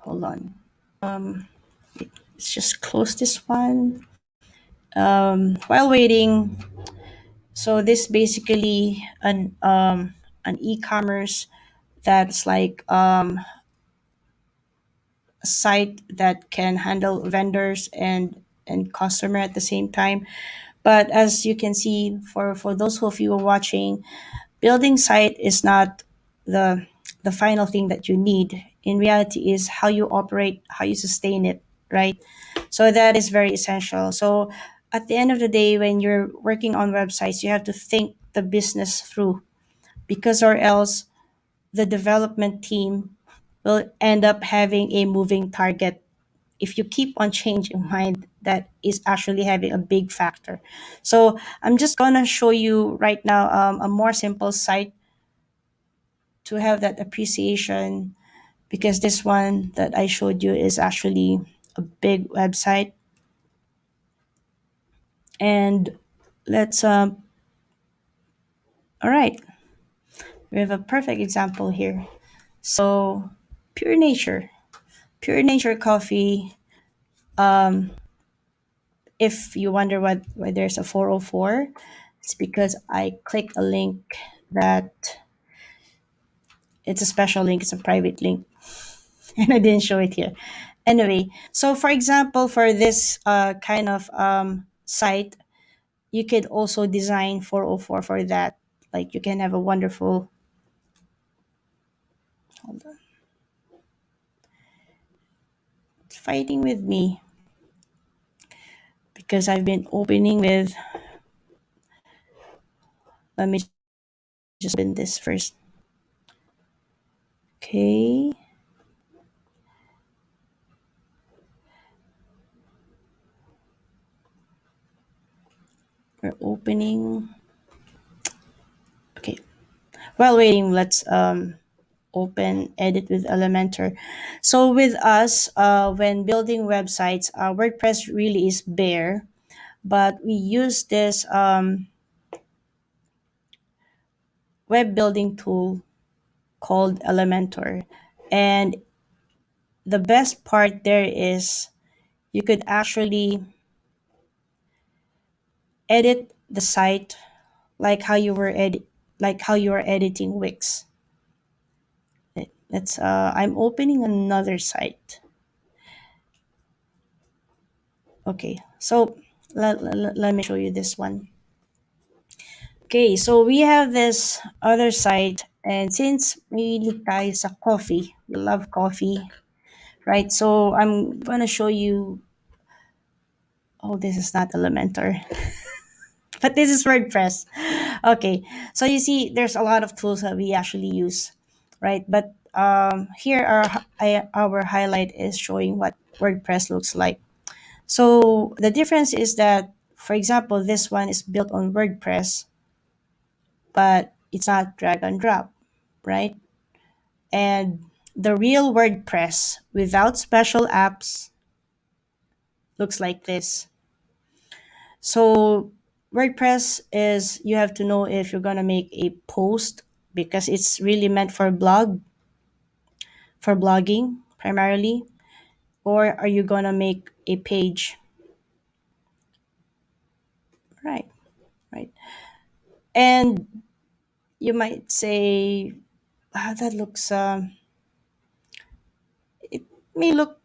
Hold on. Let's just close this one. While waiting, so this basically an e-commerce that's like a site that can handle vendors and customer at the same time. But as you can see, for those of you who are watching, building site is not the the final thing that you need. In reality, is how you operate, how you sustain it, right? So that is very essential. So at the end of the day, when you're working on websites, you have to think the business through, because or else the development team will end up having a moving target. If you keep on changing mind, that is actually having a big factor. So I'm just gonna show you right now a more simple site to have that appreciation, because this one that I showed you is actually a big website. And let's all right, we have a perfect example here. So pure nature, pure nature coffee. If you wonder what why there's a 404, it's because I clicked a link that it's a special link, it's a private link, and I didn't show it here. Anyway, so for example, for this kind of site, you could also design 404 for that. Like you can have a wonderful, hold on. fighting with me because I've been opening with. Let me just open this first. Okay. We're opening. Okay. While waiting, let's open edit with Elementor. So with us, when building websites, WordPress really is bare, but we use this web building tool called Elementor. And the best part there is you could actually edit the site like how you are editing Wix. Let's I'm opening another site. Okay, so let me show you this one. Okay, so we have this other site, and since we guys a coffee, we love coffee, right? So I'm gonna show you. Oh, this is not Elementor, but this is WordPress. Okay, so you see, there's a lot of tools that we actually use, right? But here our highlight is showing what WordPress looks like. So the difference is that, for example, this one is built on WordPress, but it's not drag and drop, right? And the real WordPress without special apps looks like this. So WordPress is, you have to know if you're gonna make a post, because it's really meant for blogging primarily, or are you gonna make a page, right? Right. And you might say, that looks it may look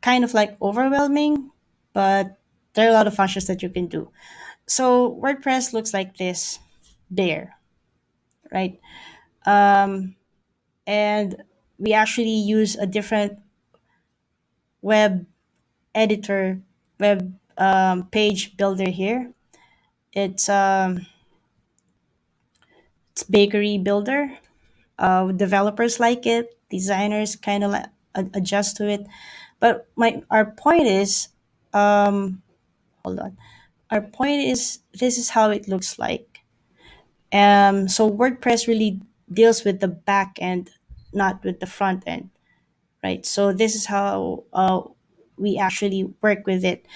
kind of like overwhelming, but there are a lot of functions that you can do. So WordPress looks like this there, right? And we actually use a different web editor, web page builder here. It's it's bakery builder. Developers like it, designers kind of like adjust to it. But my our point is, hold on. Our point is, this is how it looks like. So WordPress really deals with the back end, not with the front end, right? So this is how we actually work with it.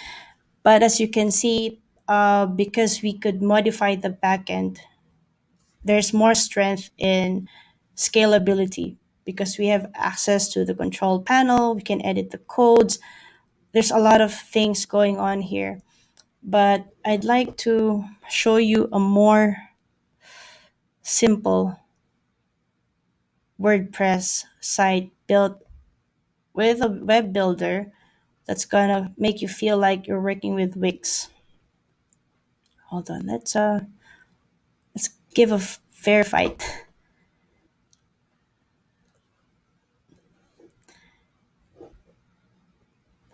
But as you can see, because we could modify the back end, there's more strength in scalability because we have access to the control panel. We can edit the codes. There's a lot of things going on here. But I'd like to show you a more simple WordPress site built with a web builder that's gonna make you feel like you're working with Wix. Hold on, let's give a fair fight.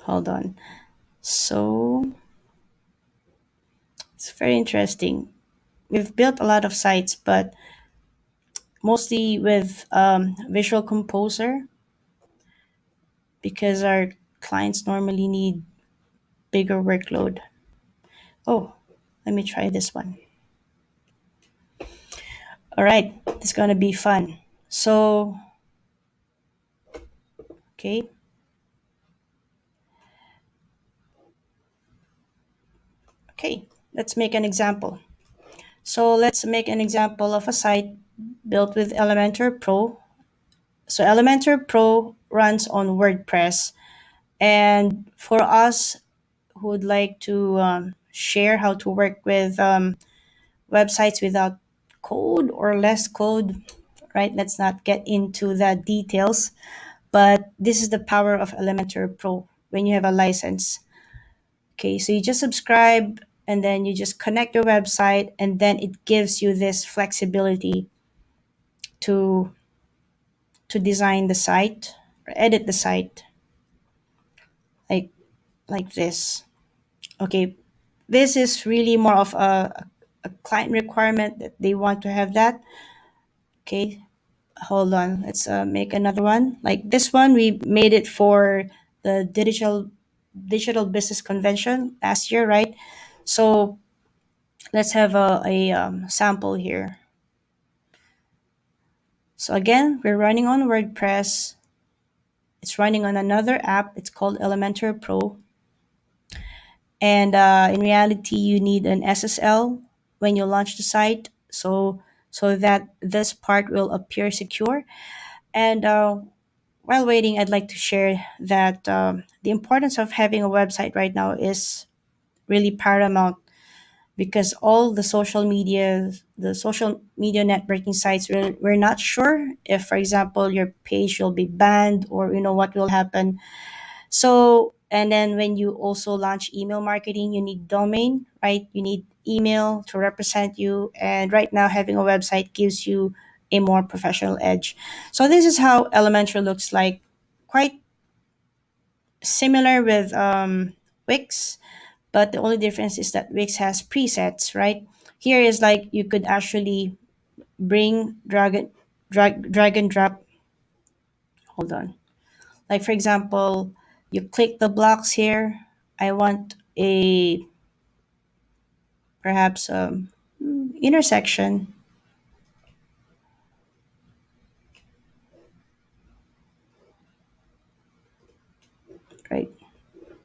Hold on. So it's very interesting. We've built a lot of sites, but mostly with Visual Composer because our clients normally need bigger workload. Oh, let me try this one. All right, it's gonna be fun. So, okay, okay, let's make an example. So let's make an example of a site built with Elementor Pro. So Elementor Pro runs on WordPress, and for us who would like to share how to work with websites without code or less code, right? Let's not get into the details, but this is the power of Elementor Pro when you have a license. Okay, so you just subscribe and then you just connect your website, and then it gives you this flexibility to design the site or edit the site. Like like this. Okay, this is really more of a client requirement that they want to have that. Okay, hold on. Let's make another one. Like this one, we made it for the digital business convention last year, right? So let's have a sample here. So again, we're running on WordPress. It's running on another app. It's called Elementor Pro. And in reality, you need an SSL when you launch the site, so that this part will appear secure. And while waiting, I'd like to share that the importance of having a website right now is really paramount because all the social media networking sites, we're not sure if, for example, your page will be banned or what will happen. So, and then when you also launch email marketing, you need domain, right? You need email to represent you. And right now, having a website gives you a more professional edge. So, this is how Elementary looks like. Quite similar with Wix, but the only difference is that Wix has presets, right? Here is like you could actually bring drag and drop. Hold on. Like for example, you click the blocks here. I want a perhaps intersection, right?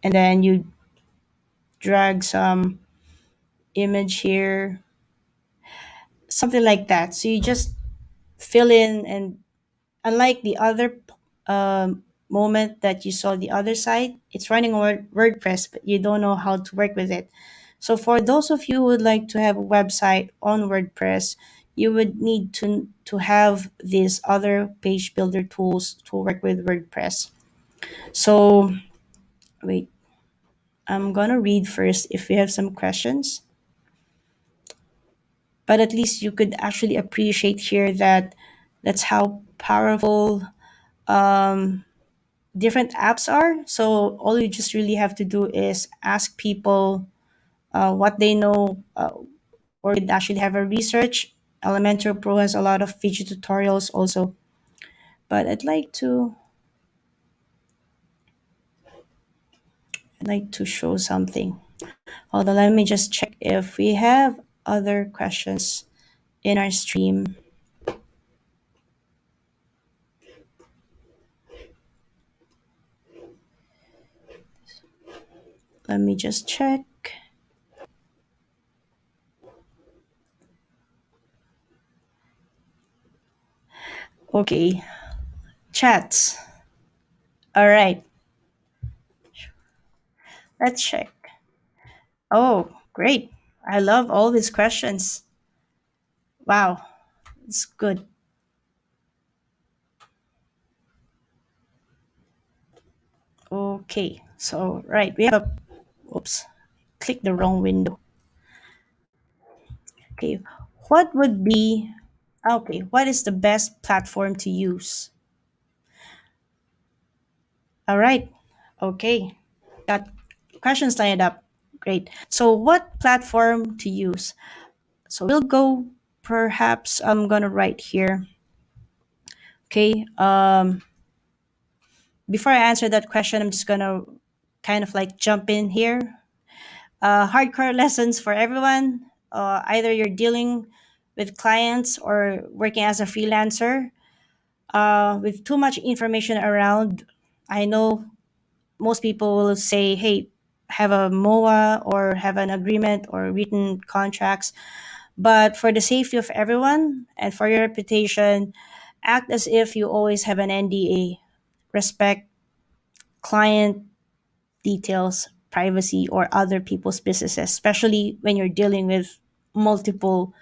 And then you drag some image here, something like that. So you just fill in, and unlike the other moment that you saw the other side, it's running on WordPress, but you don't know how to work with it. So for those of you who would like to have a website on WordPress, you would need to have these other page builder tools to work with WordPress. So wait, I'm gonna read first if we have some questions. But at least you could actually appreciate here that that's how powerful different apps are. So all you just really have to do is ask people what they know, or you could actually have a research. Elementor Pro has a lot of feature tutorials also. But I'd like to show something. Hold on, let me just check if we have other questions in our stream. Let me just check. Okay, chats. All right, let's check. Oh, great. I love all these questions. Wow, it's good. Okay, so right, we have oops, click the wrong window. Okay, what would be, okay, what is the best platform to use? All right, okay, got questions lined up. Great. So, what platform to use? So, we'll go, perhaps I'm gonna write here. Okay, before I answer that question, I'm just gonna kind of like jump in here. Hardcore lessons for everyone. Either you're dealing with clients or working as a freelancer. With too much information around, I know most people will say, hey, have a MOA or have an agreement or written contracts. But for the safety of everyone and for your reputation, act as if you always have an NDA. Respect client details, privacy, or other people's businesses, especially when you're dealing with multiple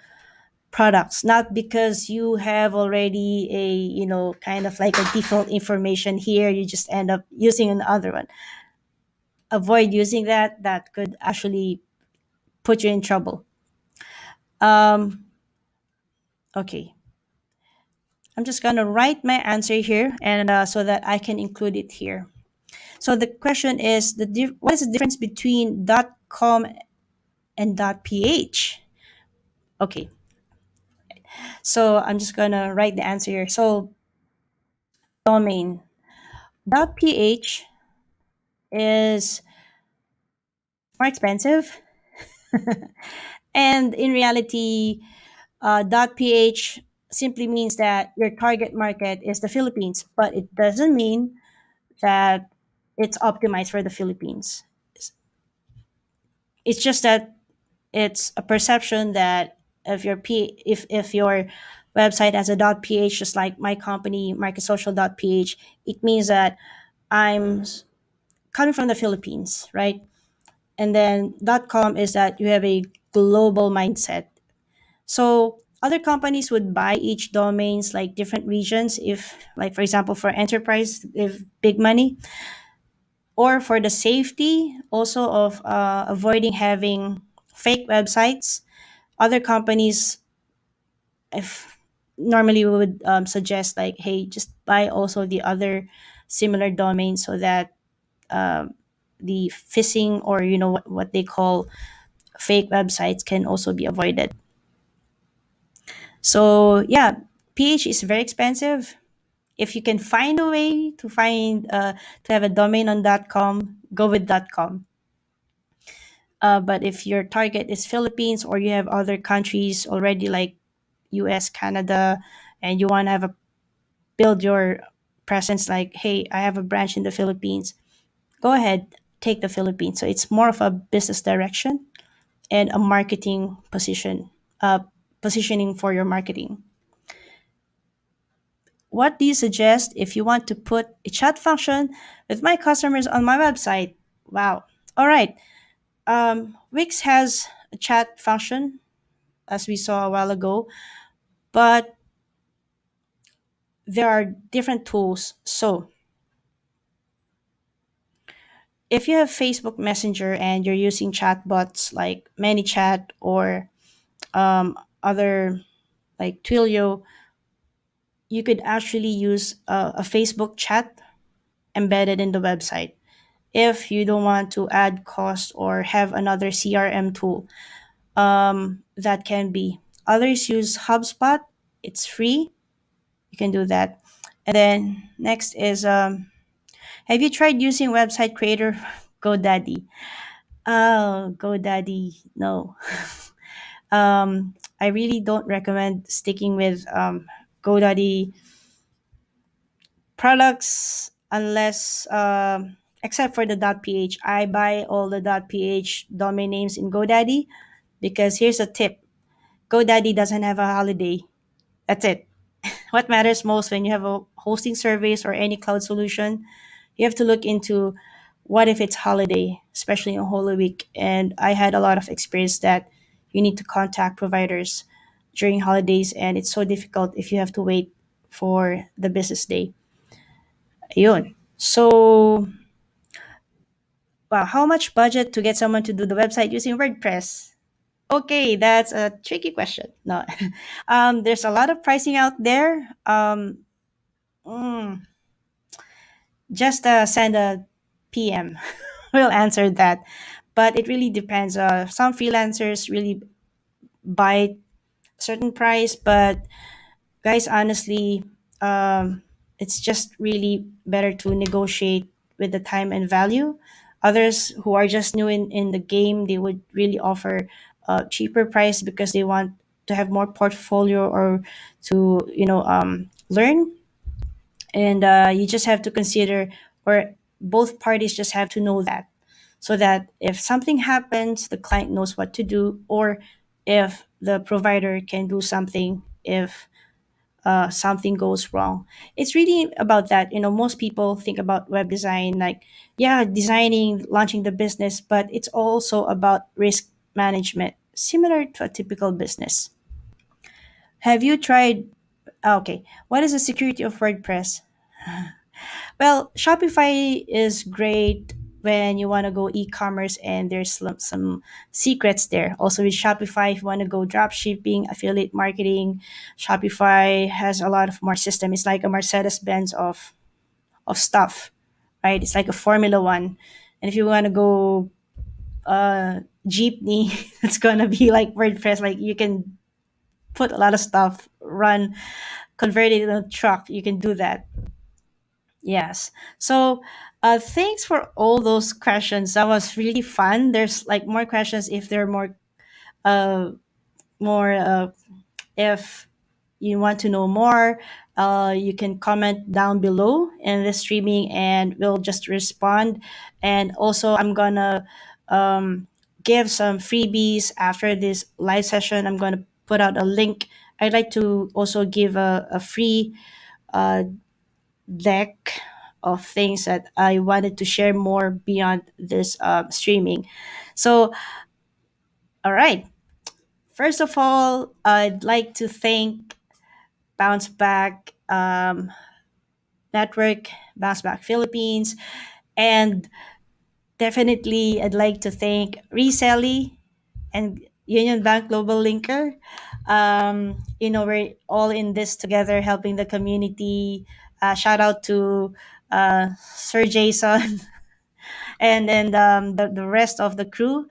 products. Not because you have already a, kind of like a default information here, you just end up using another one. Avoid using that. That could actually put you in trouble. Um, okay. I'm just going to write my answer here and so that I can include it here. So the question is what is the difference between .com and .ph? Okay, so I'm just gonna write the answer here. So domain .ph is more expensive, and in reality, .ph simply means that your target market is the Philippines, but it doesn't mean that it's optimized for the Philippines. It's just that it's a perception that if your website has a .ph, just like my company Marketsocial.ph, it means that I'm coming from the Philippines, right? And then .com is that you have a global mindset. So other companies would buy each domains like different regions, if like for example for enterprise, if big money, or for the safety also of avoiding having fake websites. Other companies, if normally we would suggest like, hey, just buy also the other similar domains so that um, the phishing, or what they call fake websites, can also be avoided. So yeah, PH is very expensive. If you can find a way to have a domain on .com, go with .com. But if your target is Philippines, or you have other countries already like US, Canada, and you want to build your presence like, hey, I have a branch in the Philippines, go ahead, take the Philippines. So it's more of a business direction and a marketing positioning for your marketing. What do you suggest if you want to put a chat function with my customers on my website? Wow. All right. Wix has a chat function, as we saw a while ago, but there are different tools. So if you have Facebook Messenger and you're using chatbots like ManyChat or other like Twilio, you could actually use a Facebook chat embedded in the website if you don't want to add cost or have another CRM tool. That can be. Others use HubSpot. It's free. You can do that. And then next is, have you tried using website creator GoDaddy? Oh, GoDaddy, no. I really don't recommend sticking with GoDaddy products unless, except for the .ph. I buy all the .ph domain names in GoDaddy because here's a tip: GoDaddy doesn't have a holiday. That's it. What matters most when you have a hosting service or any cloud solution, you have to look into what if it's holiday, especially on Holy Week. And I had a lot of experience that you need to contact providers during holidays, and it's so difficult if you have to wait for the business day. Ayun. So, wow, how much budget to get someone to do the website using WordPress? Okay, that's a tricky question. No, there's a lot of pricing out there. Mm, just send a PM. We'll answer that. But it really depends. Some freelancers really buy certain price, but guys, honestly, it's just really better to negotiate with the time and value. Others who are just new in the game, they would really offer a cheaper price because they want to have more portfolio or to learn. And you just have to consider, or both parties just have to know that, so that if something happens, the client knows what to do, or if the provider can do something if something goes wrong. It's really about that. Most people think about web design like, yeah, designing, launching the business, but it's also about risk management, similar to a typical business. Have you tried? Okay, what is the security of WordPress? Well, Shopify is great when you want to go e-commerce, and there's some secrets there. Also with Shopify, if you want to go drop shipping, affiliate marketing, Shopify has a lot of more system. It's like a Mercedes Benz of stuff, right? It's like a Formula One. And if you want to go jeepney, it's gonna be like WordPress. Like you can put a lot of stuff, convert it into a truck. You can do that. Yes. So thanks for all those questions. That was really fun. There's like more questions if there are uh, more if you want to know more, you can comment down below in the streaming and we'll just respond. And also, I'm gonna um, give some freebies after this live session. I'm gonna put out a link. I'd like to also give a free uh, deck of things that I wanted to share more beyond this streaming. So, all right. First of all, I'd like to thank Bounce Back Network, Bounce Back Philippines, and definitely I'd like to thank Resellee and Unionbank Globallinker. We're all in this together, helping the community. Shout out to Sir Jason and the rest of the crew.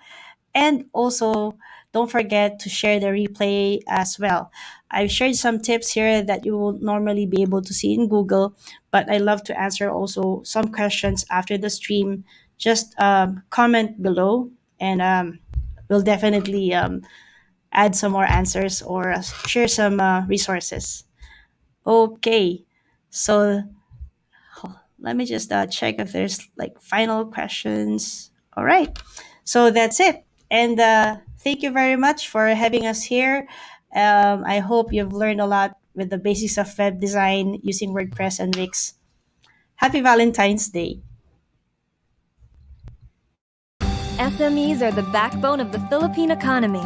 And also, don't forget to share the replay as well. I've shared some tips here that you will normally be able to see in Google, but I love to answer also some questions after the stream. Just comment below and we'll definitely add some more answers or share some resources. Okay, so let me just check if there's like final questions. All right. So that's it. And thank you very much for having us here. I hope you've learned a lot with the basics of web design using WordPress and Wix. Happy Valentine's Day. SMEs are the backbone of the Philippine economy.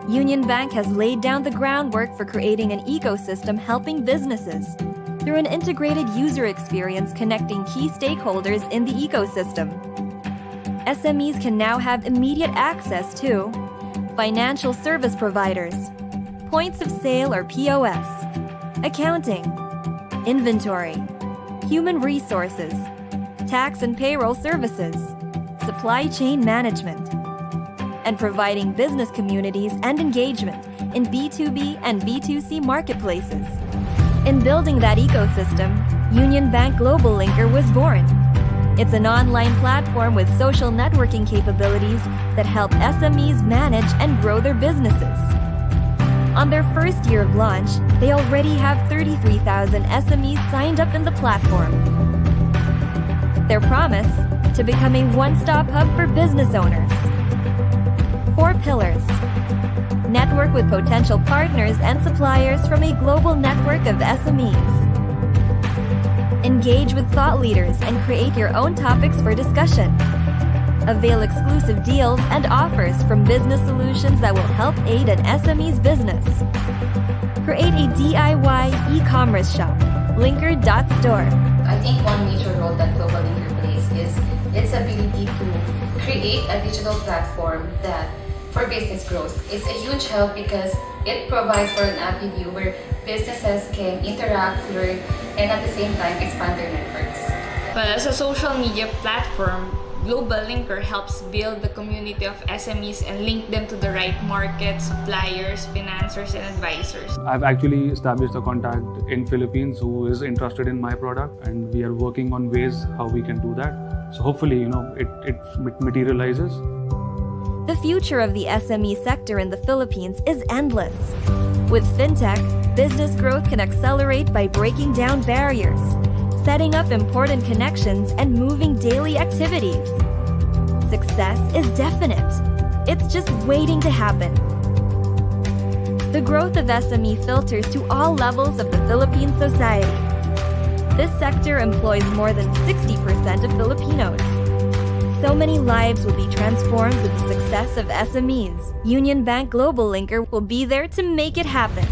Union Bank has laid down the groundwork for creating an ecosystem helping businesses through an integrated user experience connecting key stakeholders in the ecosystem. SMEs can now have immediate access to financial service providers, points of sale or POS, accounting, inventory, human resources, tax and payroll services, supply chain management, and providing business communities and engagement in B2B and B2C marketplaces. In building that ecosystem, Unionbank Globallinker was born. It's an online platform with social networking capabilities that help SMEs manage and grow their businesses. On their first year of launch, they already have 33,000 SMEs signed up in the platform. Their promise? To become a one-stop hub for business owners. 4 pillars. Network with potential partners and suppliers from a global network of SMEs. Engage with thought leaders and create your own topics for discussion. Avail exclusive deals and offers from business solutions that will help aid an SME's business. Create a DIY e-commerce shop, linker.store. I think one major role that Globallinker plays is its ability to create a digital platform that for business growth. It's a huge help because it provides for an happy view where businesses can interact, learn, and at the same time expand their networks. Well, as a social media platform, Globallinker helps build the community of SMEs and link them to the right markets, suppliers, financiers, and advisors. I've actually established a contact in Philippines who is interested in my product, and we are working on ways how we can do that. So hopefully, it materializes. The future of the SME sector in the Philippines is endless. With fintech, business growth can accelerate by breaking down barriers, setting up important connections, and moving daily activities. Success is definite. It's just waiting to happen. The growth of SME filters to all levels of the Philippine society. This sector employs more than 60% of Filipinos. So many lives will be transformed with the success of SMEs. Unionbank Globallinker will be there to make it happen.